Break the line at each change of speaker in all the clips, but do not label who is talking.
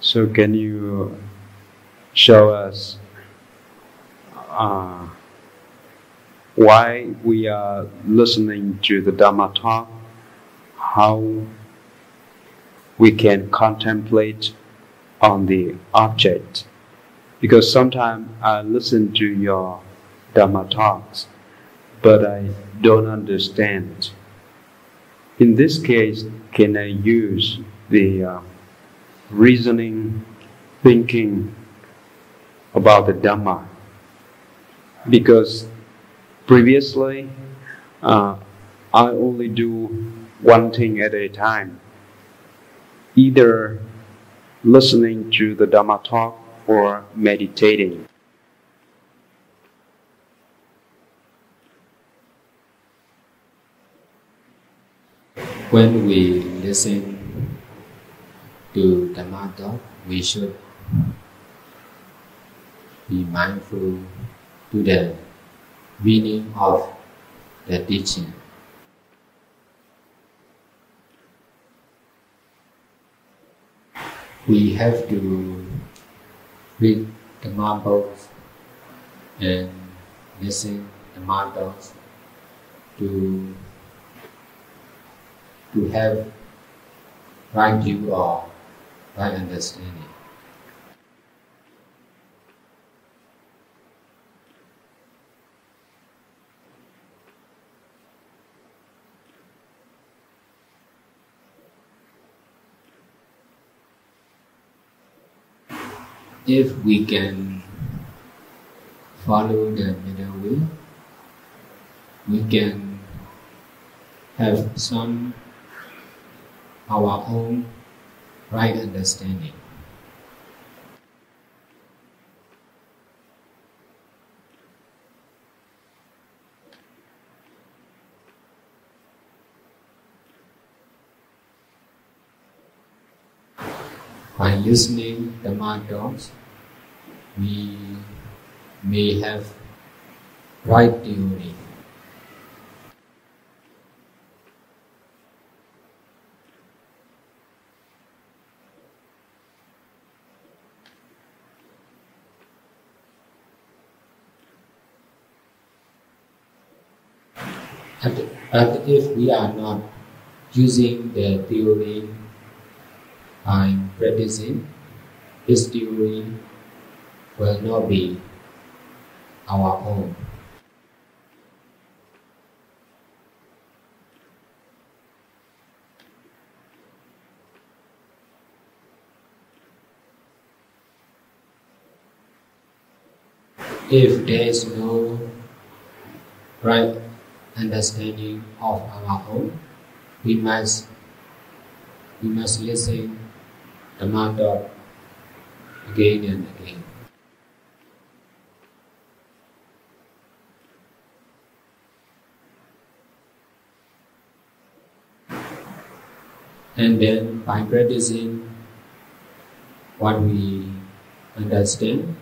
So can you show us why we are listening to the Dhamma talk, how we can contemplate on the object? Because sometimes I listen to your Dhamma talks, but I don't understand. In this case, can I use the reasoning, thinking about the Dhamma? Because previously, I only do one thing at a time, either listening to the Dhamma talk or meditating.
When we listen to Dhamma talk, we should be mindful to the meaning of the teaching. We have to read Dhamma books and listen to Dhamma talks to have right view or right understanding. If we can follow the middle way, we can have some our own right understanding. By listening to Dhamma talks, we may have right theory. But if we are not using the theory by practicing, this theory will not be our own. If there is no right understanding of our own, we must listen to Dhamma talk again and again. And then by practicing what we understand,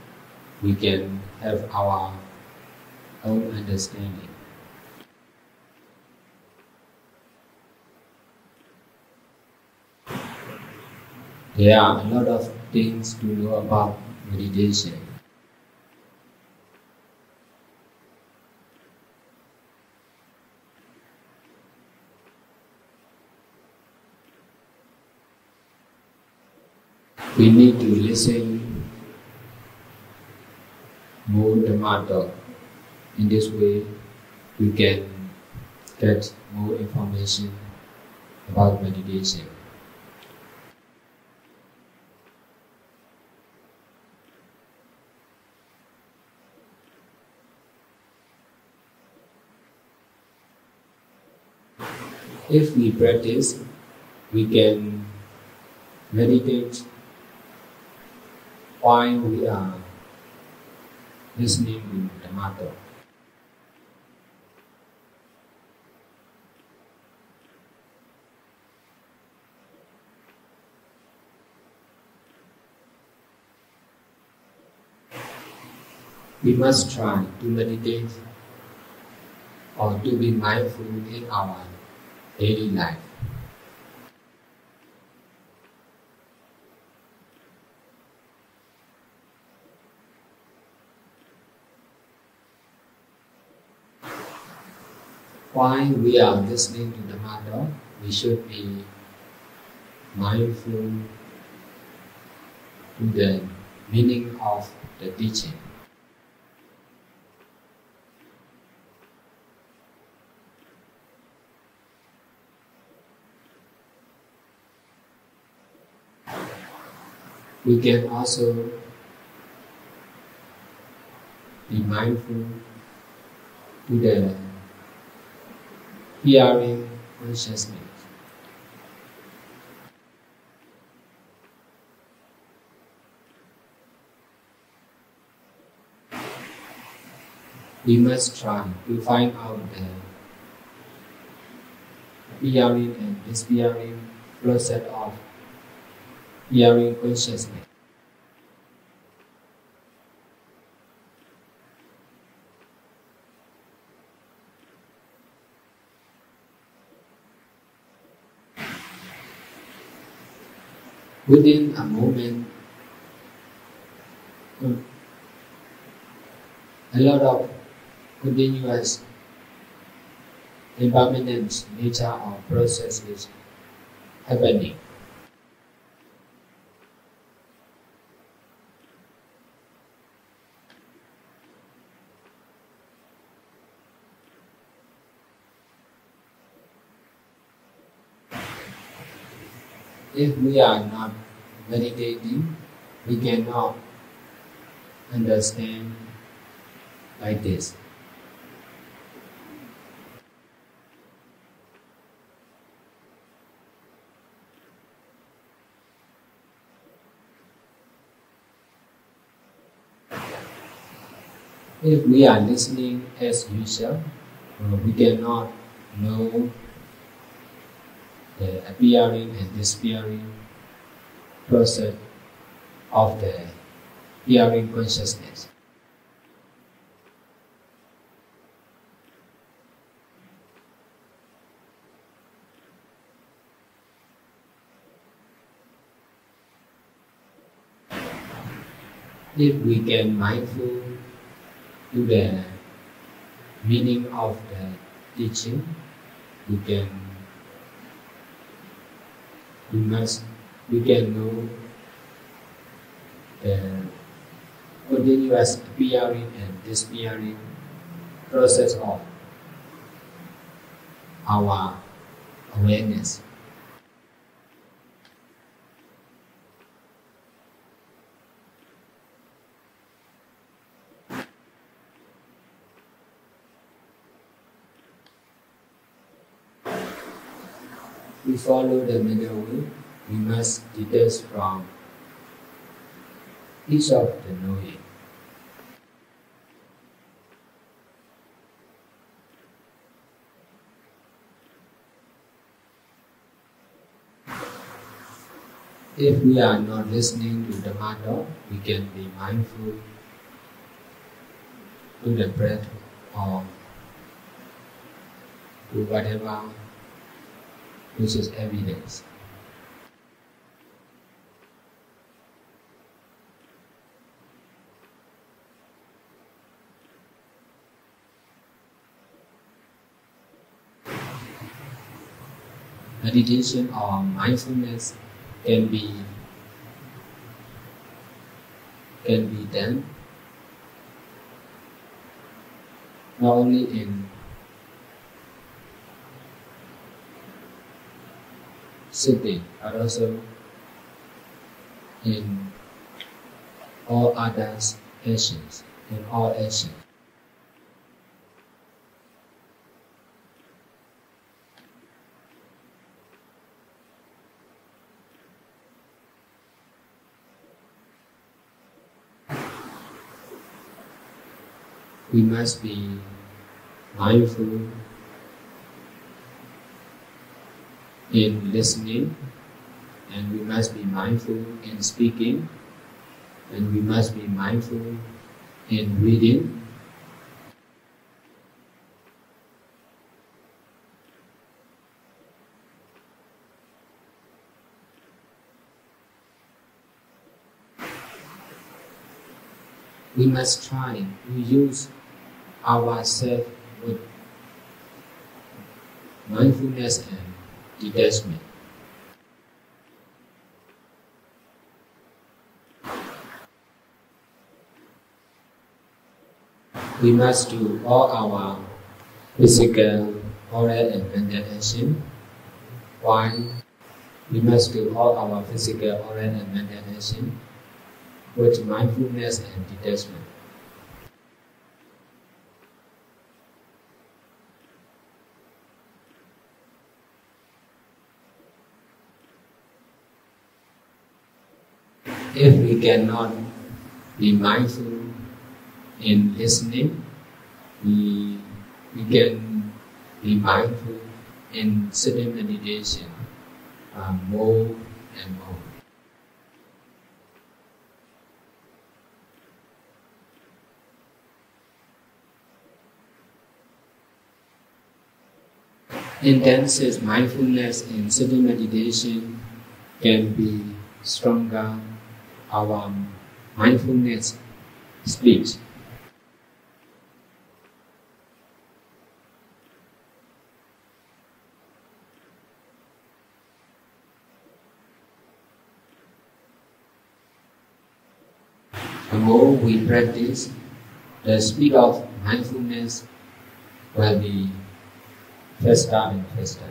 we can have our own understanding. There are a lot of things to know about meditation. We need to listen more Dhamma talk. In this way, we can get more information about meditation. If we practice, we can meditate while we are listening to Dhamma talk. We must try to meditate or to be mindful in our daily life. while we are listening to Dhamma, we should be mindful to the meaning of the teaching. We can also be mindful to the hearing consciousness. We must try to find out the hearing and disappearing process of hearing consciousness. Within a moment, a lot of continuous impermanent nature or process is happening. If we are not meditating, we cannot understand like this. If we are listening as usual, we cannot know the appearing and disappearing process of the hearing consciousness. If we can mindful to the meaning of the teaching, we can know the continuous appearing and disappearing process of our awareness. We follow the middle way. We must detach from each of the knowing. If we are not listening to Dhamma, we can be mindful to the breath or to whatever which is evidence. Meditation or mindfulness can be done not only in sitting but also in all other actions, in all actions. We must be mindful in listening, and we must be mindful in speaking, and we must be mindful in reading. We must try to use ourselves with mindfulness and detachment. We must do all our physical, oral and mental action. Why? We must do all our physical, oral and mental action with mindfulness and detachment. If we cannot be mindful in listening, we can be mindful in sitting meditation more and more. Intense mindfulness in sitting meditation can be stronger. Our mindfulness speaks. The more we practice, the speed of mindfulness will be faster and faster.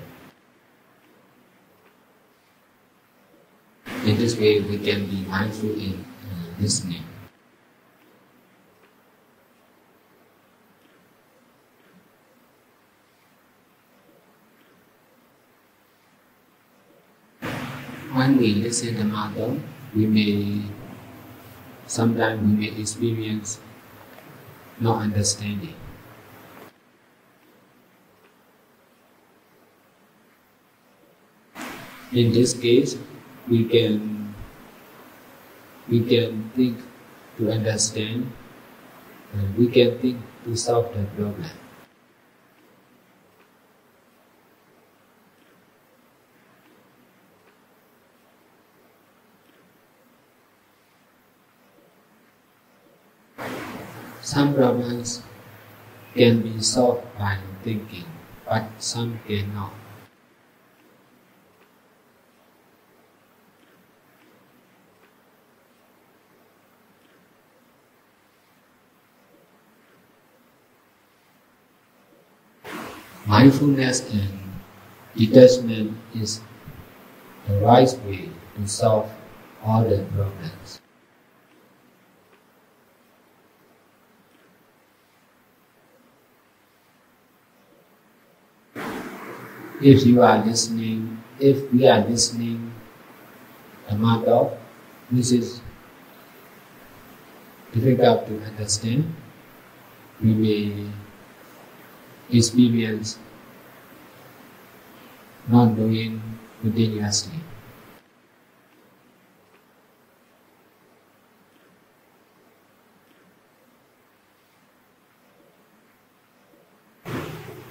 In this way, we can be mindful in listening. When we listen to Dhamma, sometimes we may experience no understanding. In this case, we can think to understand, and we can think to solve the problem. Some problems can be solved by thinking, but some cannot. Mindfulness and detachment is the right way to solve all the problems. If we are listening, Dhamma talk, this is difficult to understand. We may experience not knowing continuously.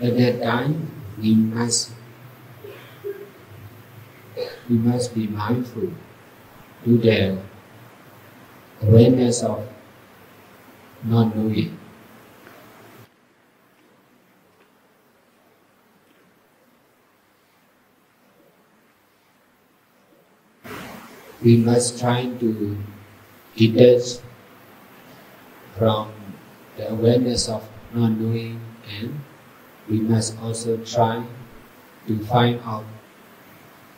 At that time, we must be mindful to the awareness of not knowing. We must try to detach from the awareness of not knowing, and we must also try to find out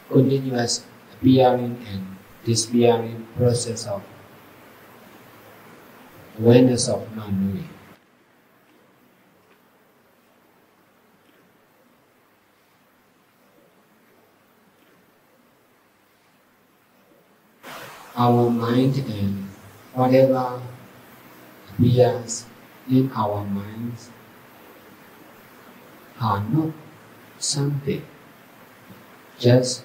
continuous appearing and disappearing process of awareness of not knowing. Our mind and whatever appears in our minds are not something just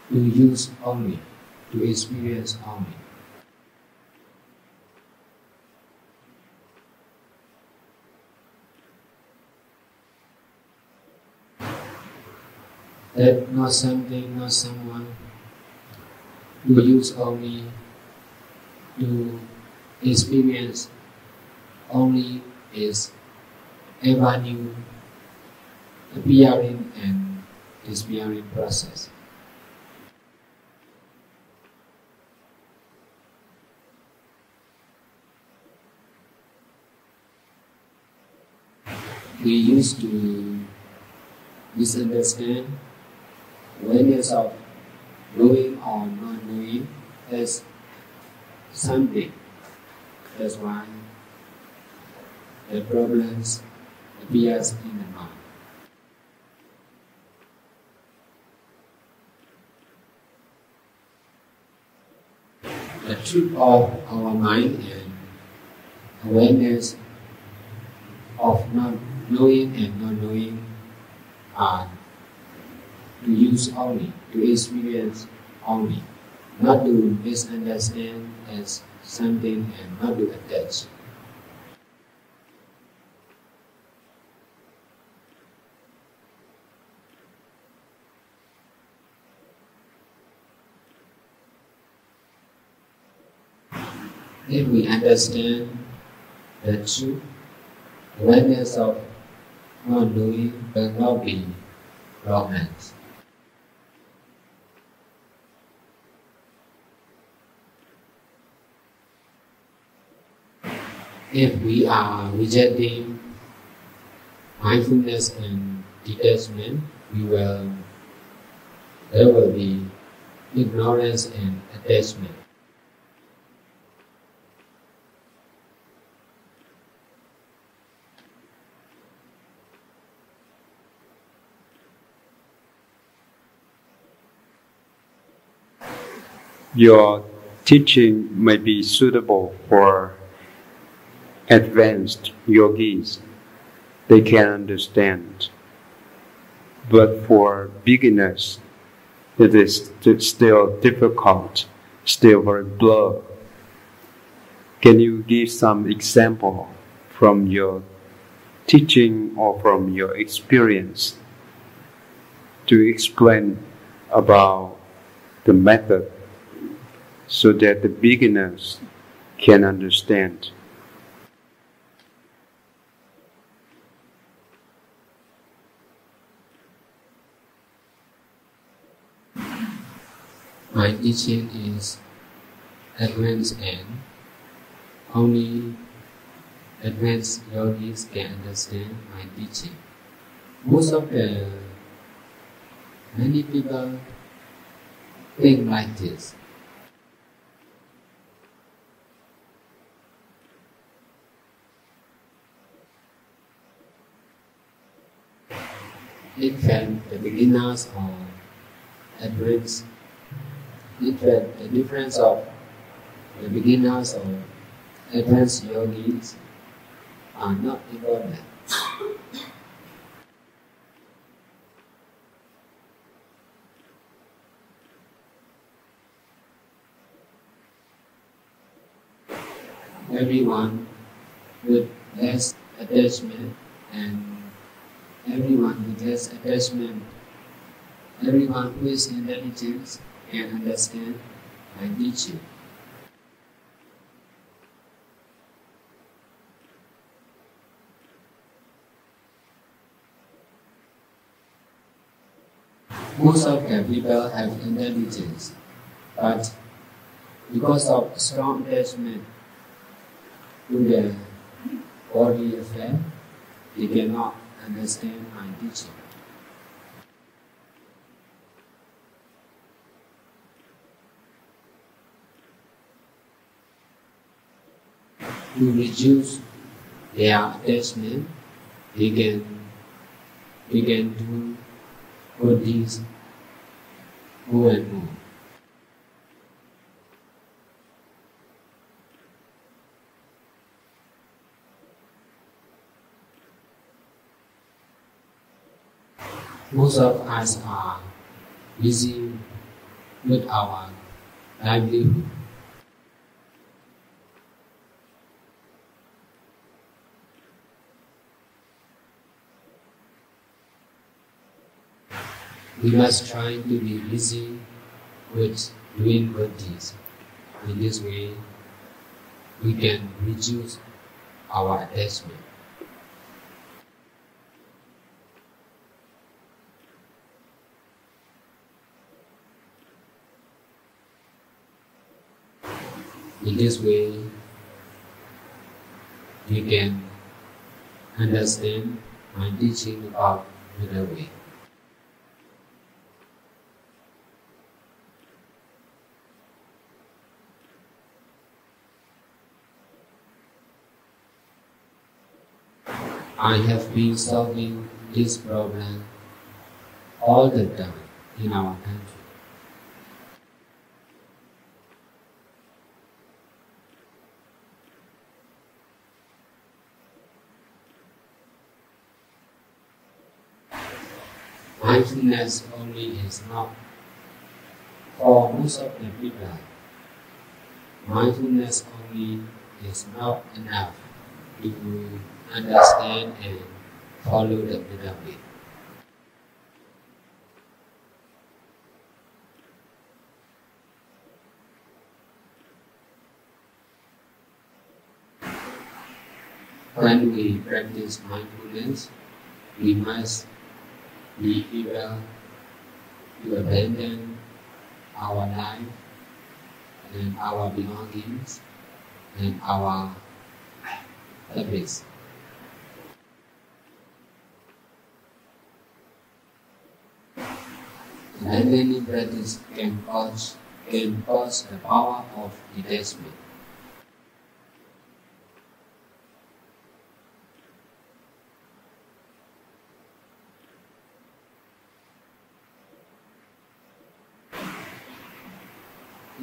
to use only, to experience only. That not something, not someone, to use only, to experience only is ever new appearing and disappearing process. We used to misunderstand awareness of knowing or not knowing as something. That's why the problems appears in the mind. The truth of our mind and awareness of not knowing and not knowing are to use only, to experience only, not to misunderstand as something and not to attach. If we understand the truth, awareness of not knowing will not be romance. If we are rejecting mindfulness and detachment, there will be ignorance and attachment.
Your teaching may be suitable for advanced yogis. They can understand. But for beginners, it is still difficult, still very blurred. Can you give some example from your teaching or from your experience to explain about the method so that the beginners can understand?
My teaching is advanced and only advanced yogis can understand my teaching. Many people think like this. In fact, the beginners or advanced, in fact, the difference of the beginners or advanced yogis are not important. Everyone with less attachment and everyone with less attachment, everyone who is intelligent can understand my teaching. Most of the people have intelligence, but because of strong attachment to the body affair, they cannot understand my teaching. To reduce their attachment, they can do good deeds more and more. Most of us are busy with our livelihood. We must try to be busy with doing good deeds. In this way, we can reduce our attachment. In this way, you can understand my teaching about middle way. I have been solving this problem all the time in our country. Mindfulness only is not for most of the people. Mindfulness only is not enough to understand and follow the middle way. When we practice mindfulness, we must be able to abandon our life and our belongings and our habits. Abandoning practice can cause the power of detachment.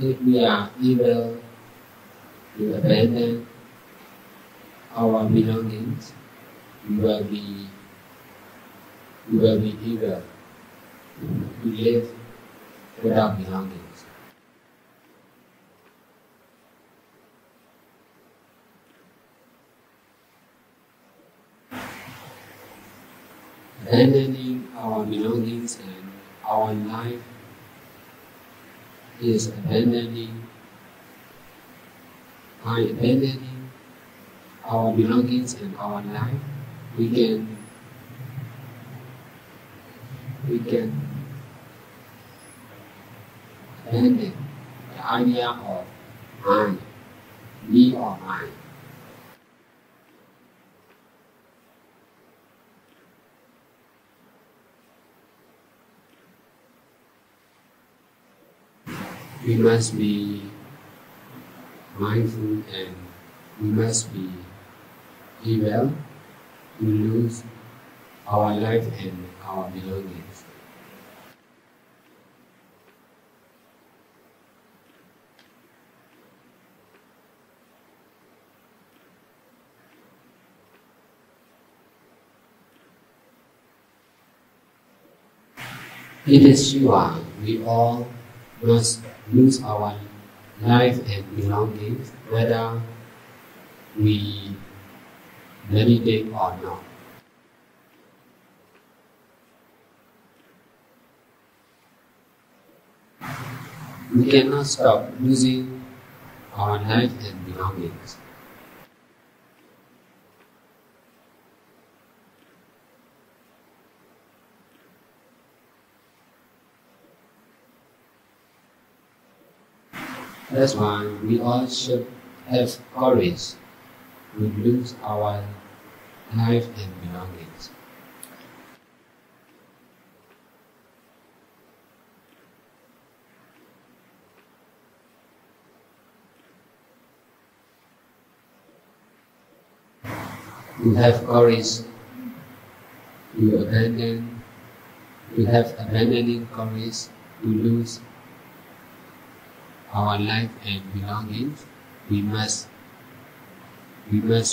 If we are able to abandon our belongings, we will be able to live without belongings. Abandoning our belongings and our life is abandoning our belongings and our life. We can abandon the idea of I, me or mine. We must be mindful and we must be able to lose our life and our belongings. It is sure we all must lose our life and belongings, whether we meditate or not. We cannot stop losing our life and belongings. That's why we all should have courage to lose our life and belongings. To have courage to have abandoning courage to lose our life and belongings, we must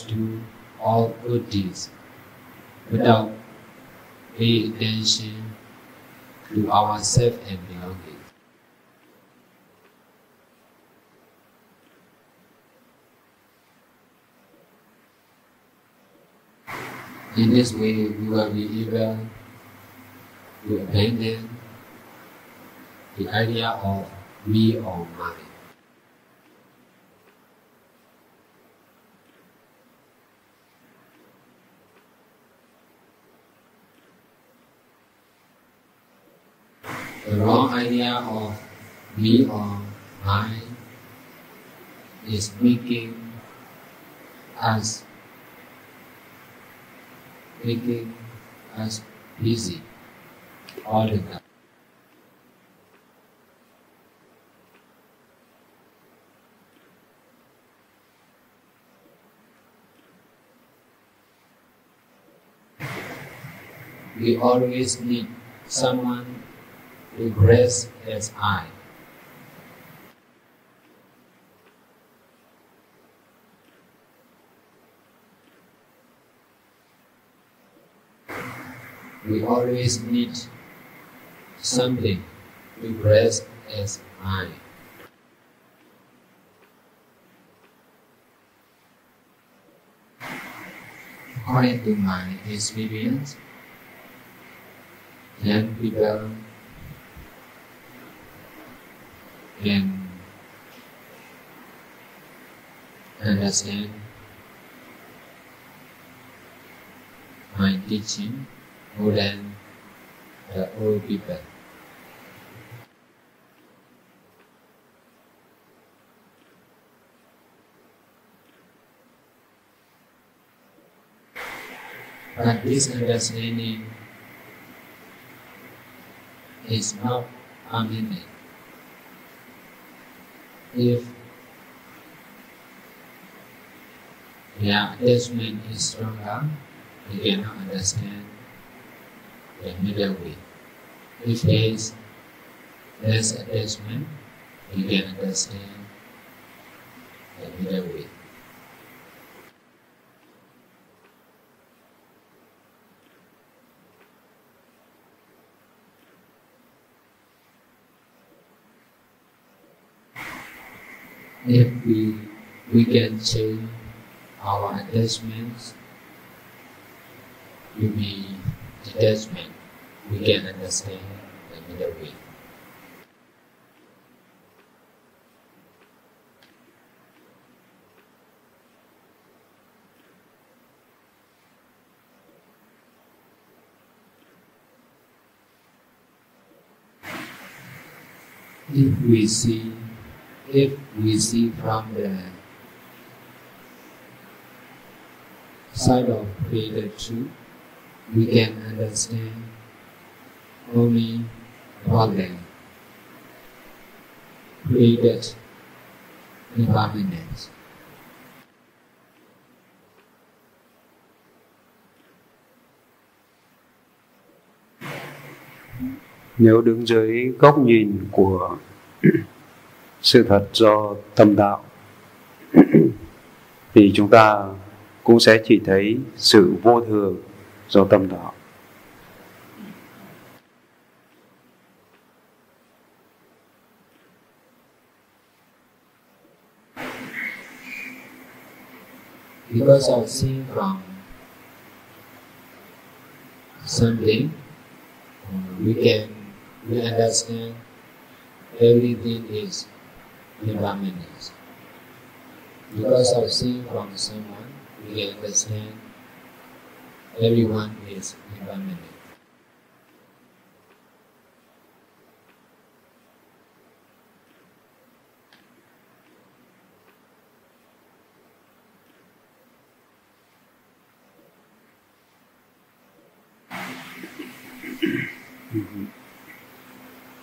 do all good deeds without paying attention to ourselves and belongings. In this way, we will be able to abandon the idea of me or mine. The wrong idea of me or mine is making us busy all the time. We always need someone to rest as I. We always need something to rest as I. According to my experience, young people can understand my teaching more than the old people. But this understanding is not permanent. If their attachment is stronger, they cannot understand the middle way. If there is less attachment, you can understand the middle way. If we can change our attachments to be detachment, we can understand the middle way. If we see from the side of Creator Truth, we can understand only what the created impermanence.
Nếu đứng dưới góc nhìn của sự thật do tâm đạo thì chúng ta cũng sẽ chỉ thấy sự vô thường do tâm đạo.
Because of seeing from something, we understand everything is impermanence. Because of seeing from someone, we can understand everyone is impermanent.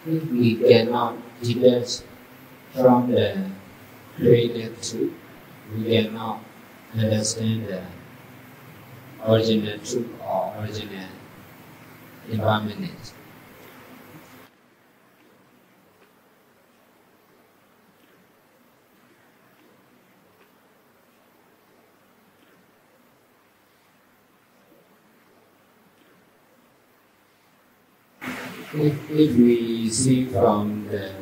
If we cannot detach from the created truth, we cannot understand the original truth or original impermanence. If we see from the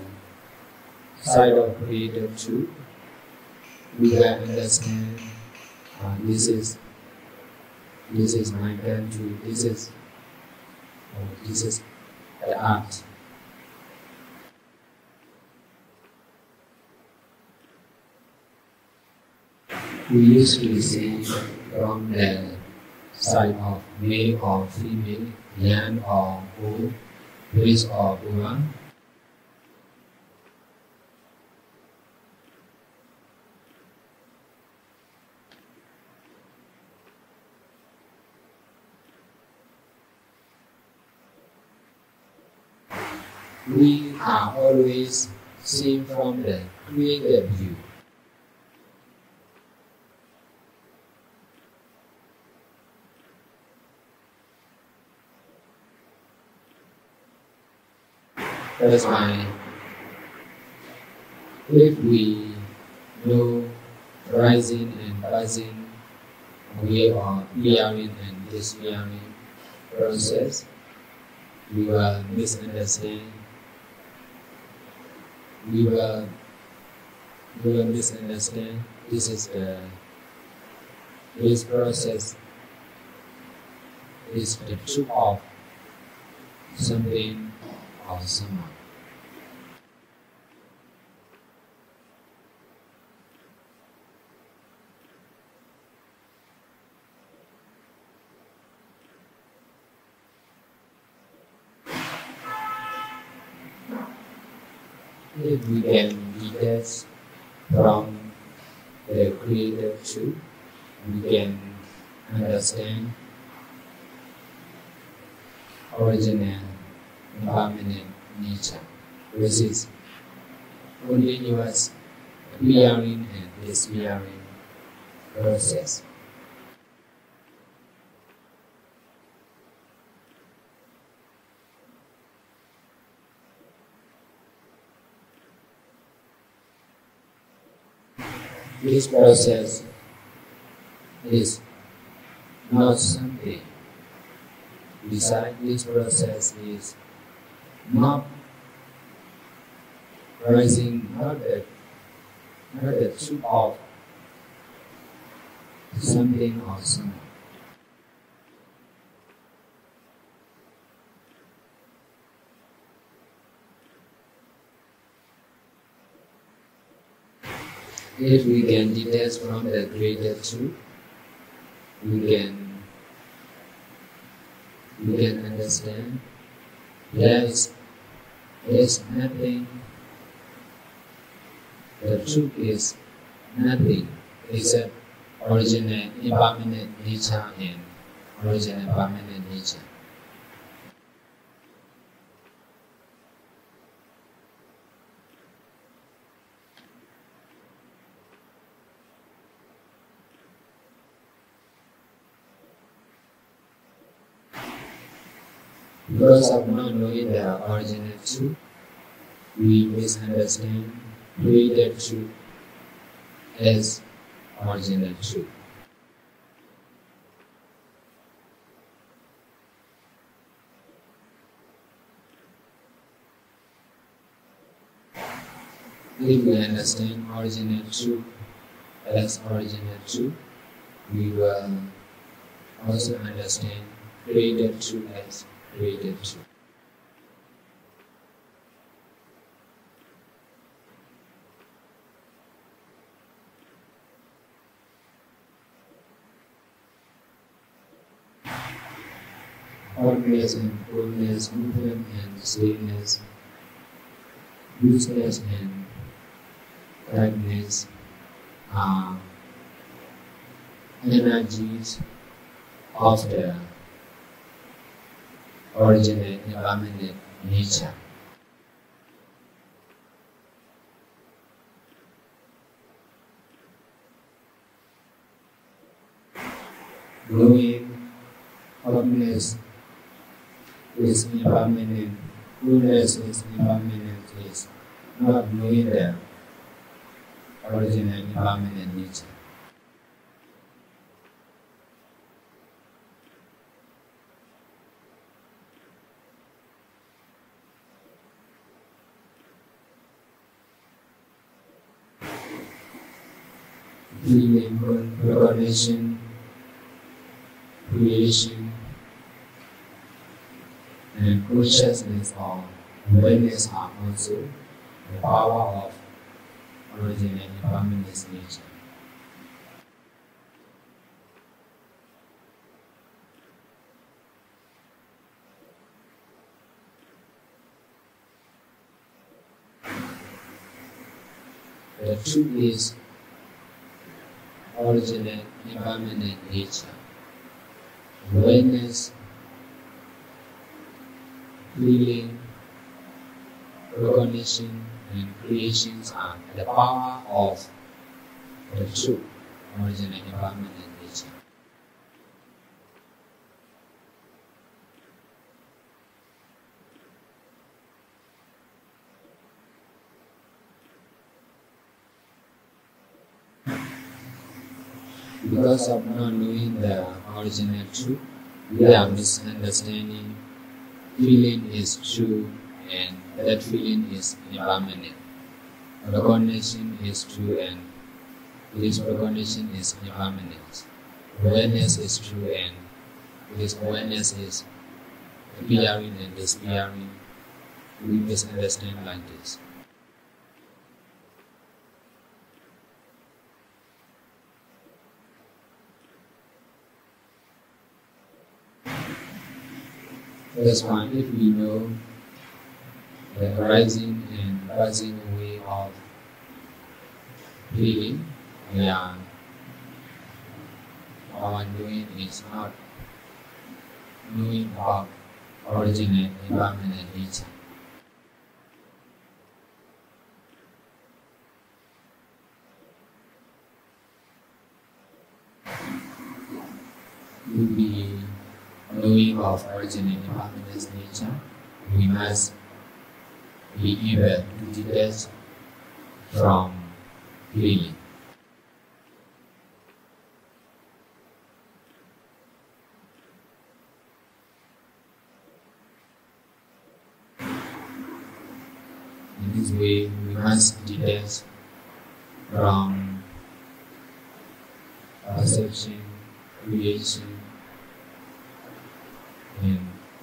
side of created truth, we can understand this is my country, this is the art. We used to see from the side of male or female, young or old, rich or poor. we are always seen from the created view. That's why if we know rising and passing, we are appearing and disappearing process, we will misunderstand. We will misunderstand. This process is the truth of something or someone. If we can detach from the creative truth, we can understand original impermanent nature, which is continuous appearing and disappearing process. This process is not something. Besides, this process is not rising, not the truth of something or someone. If we can detach from the greater truth, we can understand there is nothing. The truth is nothing except original impermanent nature and original permanent nature. Because of not knowing the original truth, we misunderstand created truth as original truth. If we understand original truth as original truth, we will also understand created truth as created truth. Hotness and coolness, movement and stillness, looseness and tightness are energies of the original impermanent nature. Knowing hotness is impermanent, coolness is impermanent, is not knowing the original impermanent nature. Feeling, recognition, creation, and consciousness or awareness are also the power of original impermanent nature. The truth is original impermanent nature. Awareness, feeling, recognition and creations are the power of the true original environment and nature. Because of not knowing the original truth, we are misunderstanding feeling is true and that feeling is impermanent. Recognition is true and this recognition is impermanent. Awareness is true and this awareness is appearing and disappearing. We misunderstand like this. That's why if we know the arising and passing away of feeling, our knowing is not knowing about original environment and nature. To be knowing of original environment and nature, we must be able to detach from feeling. In this way, we must detach from perception, creation, and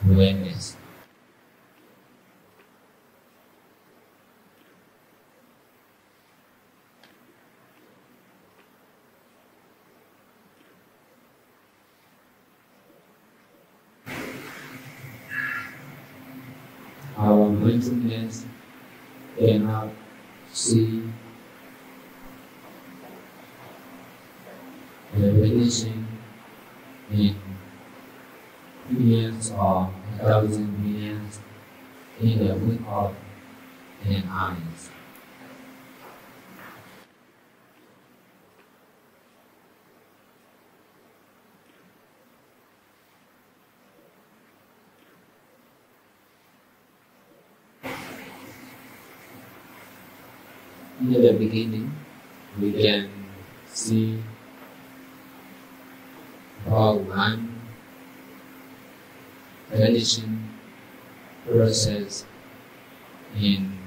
awareness. Our mindfulness cannot see the vanishing in millions or 1,000 millions in the wink of an eyes. In the beginning, we can see about one vanishing process in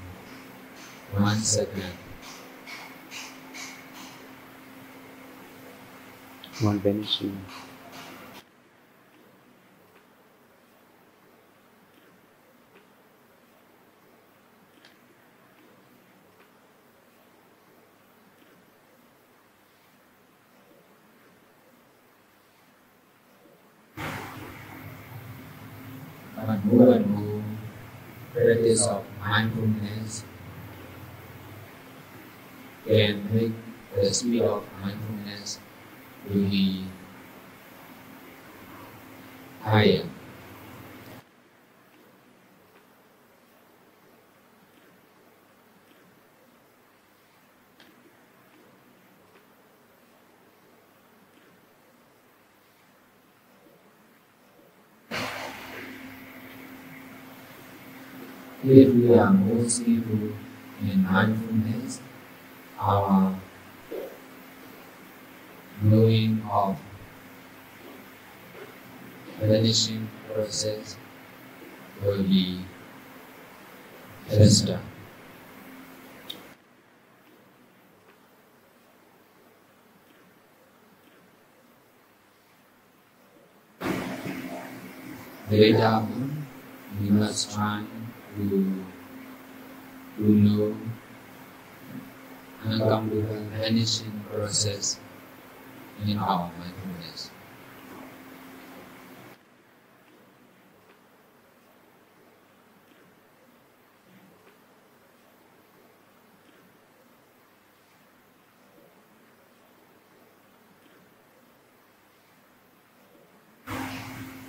1 second.
One vanishing.
But more and more practice of mindfulness can make the speed of mindfulness will be higher. If we are more skillful in mindfulness, our knowing of vanishing process will be faster. Later on, we must try to know uncomfortable vanishing process in our mindfulness.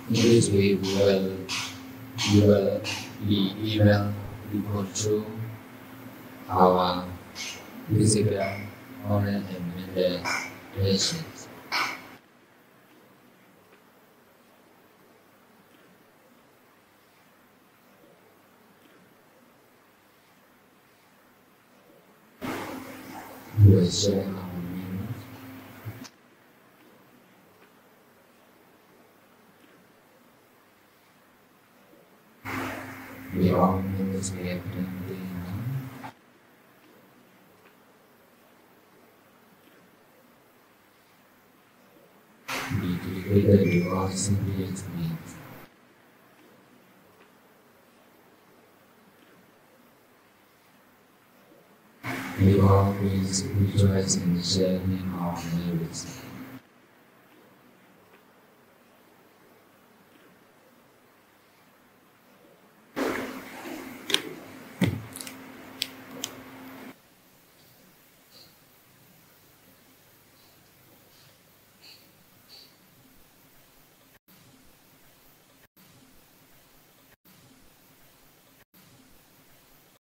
In this way, we will be able people through our physical, moral, and mental relations. We will share our views. We all members we have done we together we all simply experience. We always rejoice in sharing our merits.